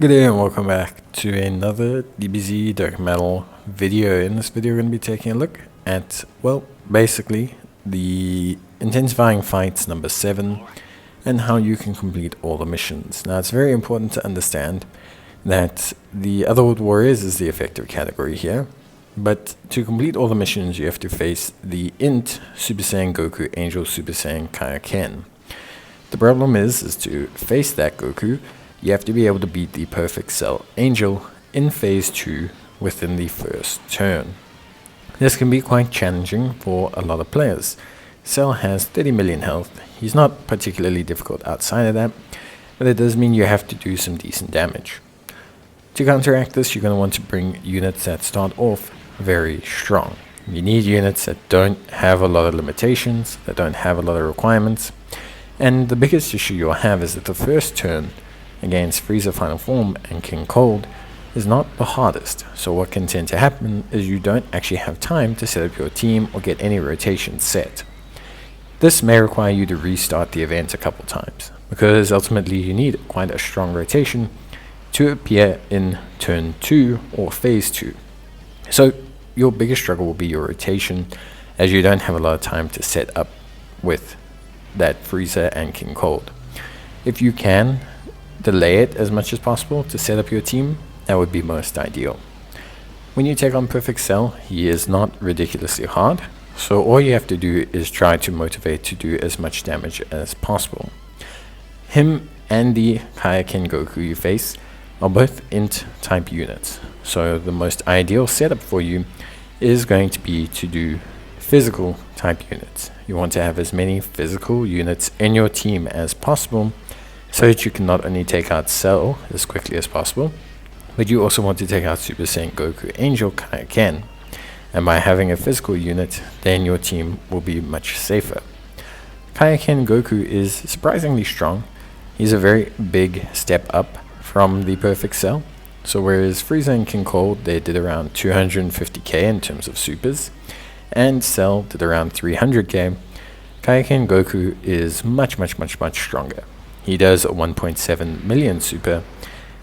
Good day and welcome back to another DBZ Dark Metal video. In this video we're going to be taking a look at, well, basically the Intensifying Fights number 7 and how you can complete all the missions. Now it's very important to understand that the Otherworld Warriors is the effective category here, but to complete all the missions you have to face the Super Saiyan Goku Angel Super Saiyan Kaioken. The problem is to face that Goku, you have to be able to beat the Perfect Cell Angel in Phase 2 within the first turn. This can be quite challenging for a lot of players. Cell has 30 million health. He's not particularly difficult outside of that, but it does mean you have to do some decent damage. To counteract this, you're going to want to bring units that start off very strong. You need units that don't have a lot of limitations, that don't have a lot of requirements, and the biggest issue you'll have is that the first turn against Frieza Final Form and King Cold is not the hardest. So what can tend to happen is you don't actually have time to set up your team or get any rotations set. This may require you to restart the event a couple times, because ultimately you need quite a strong rotation to appear in turn 2 or phase 2. So your biggest struggle will be your rotation, as you don't have a lot of time to set up with that Frieza and King Cold. If you can delay it as much as possible to set up your team, that would be most ideal. When you take on Perfect Cell, he is not ridiculously hard, so all you have to do is try to motivate to do as much damage as possible. Him and the Kaioken Goku you face are both int type units, so the most ideal setup for you is going to be to do physical type units. You want to have as many physical units in your team as possible, so that you can not only take out Cell as quickly as possible, but you also want to take out Super Saiyan Goku Angel Kaioken. And by having a physical unit, then your team will be much safer. Kaioken Goku is surprisingly strong. He's a very big step up from the Perfect Cell. So whereas Frieza and King Cold, they did around 250k in terms of supers, and Cell did around 300k, Kaioken Goku is much stronger. He does a 1.7 million super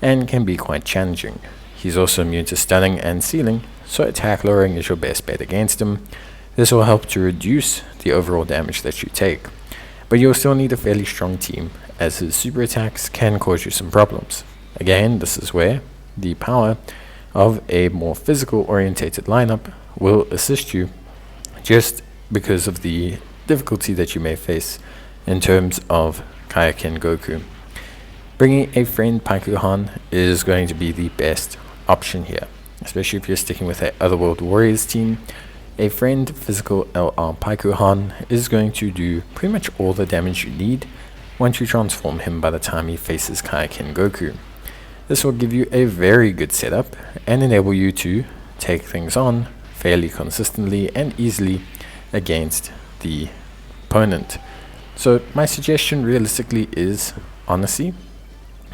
and can be quite challenging. He's also immune to stunning and sealing, so attack lowering is your best bet against him. This will help to reduce the overall damage that you take, but you'll still need a fairly strong team, as his super attacks can cause you some problems. Again, this is where the power of a more physical orientated lineup will assist you, just because of the difficulty that you may face in terms of Kaioken Goku. Bringing a friend Paikuhan is going to be the best option here, especially if you're sticking with a Otherworld Warriors team. A friend physical LR Paikuhan is going to do pretty much all the damage you need once you transform him by the time he faces Kaioken Goku. This will give you a very good setup and enable you to take things on fairly consistently and easily against the opponent. So my suggestion realistically is, honestly,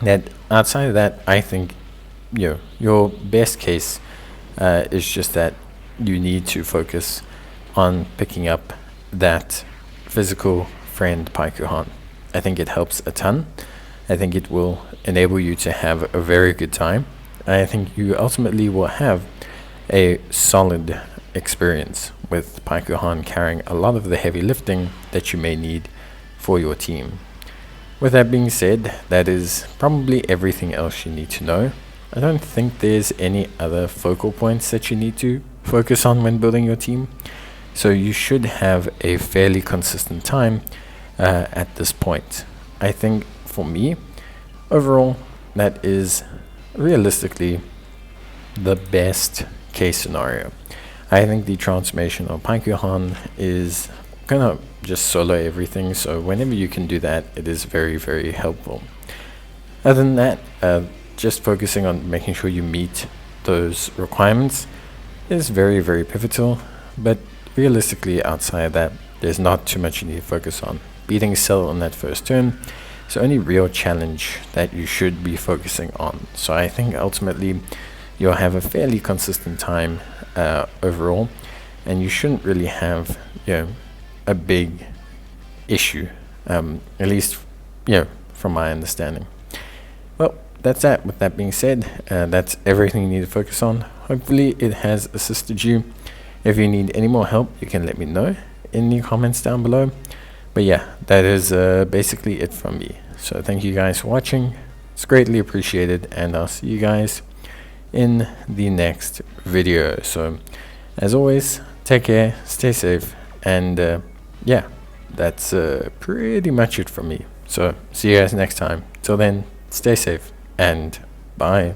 that outside of that, I think your best case is just that you need to focus on picking up that physical friend Paikuhan. I think it helps a ton. I think it will enable you to have a very good time. I think you ultimately will have a solid experience with Paikuhan carrying a lot of the heavy lifting that you may need for your team. With that being said, that is probably everything else you need to know. I don't think there's any other focal points that you need to focus on when building your team, so you should have a fairly consistent time at this point. I think for me, overall, that is realistically the best case scenario. I think the transformation of Paikuhan is gonna just solo everything, so whenever you can do that, it is very helpful. Other than that, just focusing on making sure you meet those requirements is very pivotal, but realistically outside of that, there's not too much you need to focus on. Beating Cell on that first turn is the only real challenge that you should be focusing on. So I think ultimately you'll have a fairly consistent time overall, and you shouldn't really have a big issue, at least from my understanding. Well, that's that. With that being said, that's everything you need to focus on. Hopefully it has assisted you. If you need any more help, you can let me know in the comments down below. But yeah, that is basically it from me. So thank you guys for watching. It's greatly appreciated, and I'll see you guys in the next video. So as always, take care, stay safe, and yeah, that's pretty much it from me. So see you guys next time. Till then, stay safe and bye.